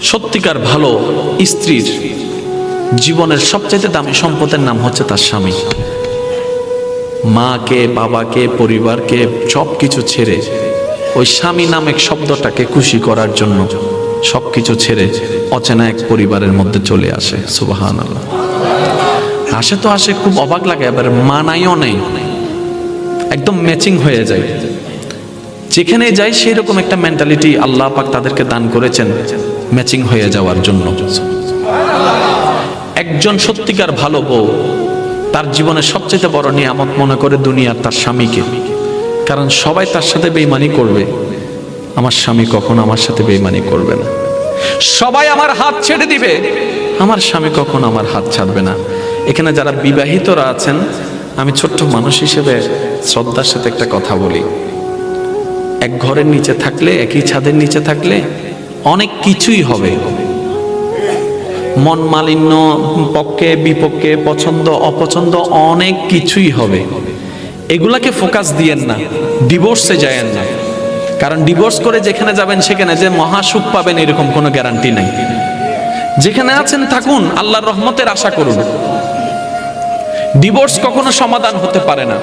সত্যিকার ভালো স্ত্রীর জীবনের সবচেয়ে দামি সম্পদের নাম হচ্ছে তার স্বামী। মাকে, বাবাকে, পরিবারকে সবকিছু ছেড়ে ওই স্বামী নামক শব্দটাকে খুশি করার জন্য সবকিছু ছেড়ে অচেনা এক পরিবারের মধ্যে চলে আসে। সুবহানাল্লাহ। আসে তো আসে, খুব অবাক লাগে, আবার মানাইও নেই, একদম ম্যাচিং হয়ে যায়। যেখানে যাই সেই রকম একটা মেন্টালিটি আল্লাহ পাক তাদেরকে দান করেছেন ম্যাচিং হয়ে যাওয়ার জন্য। একজন সত্যিকার ভালো বউ তার জীবনের সবচেয়ে বড় নিয়ামত মনে করে দুনিয়ার তার স্বামীকে। কারণ সবাই তার সাথে বেঈমানি করবে, আমার স্বামী কখনো আমার সাথে বেঈমানি করবে না। সবাই আমার হাত ছেড়ে দিবে, আমার স্বামী কখনো আমার হাত ছাড়বে না। এখানে যারা বিবাহিতরা আছেন, আমি ছোট্ট মানুষ হিসেবে শ্রদ্ধার সাথে একটা কথা বলি। এক ঘরের নিচে থাকলে, একই ছাদের নিচে থাকলে অনেক কিছুই হবে, মন মালিন্য, পক্ষে বিপক্ষে, পছন্দ অপছন্দ অনেক কিছুই হবে। এগুলাকে ফোকাস দিয়েন না, ডিভোর্সে যায়েন না। কারণ ডিভোর্স করে যেখানে যাবেন সেখানে যে মহাসুখ পাবেন এরকম কোনো গ্যারান্টি নাই। যেখানে আছেন থাকুন, আল্লাহর রহমতের আশা করুন। ডিভোর্স কখনো সমাধান হতে পারে না।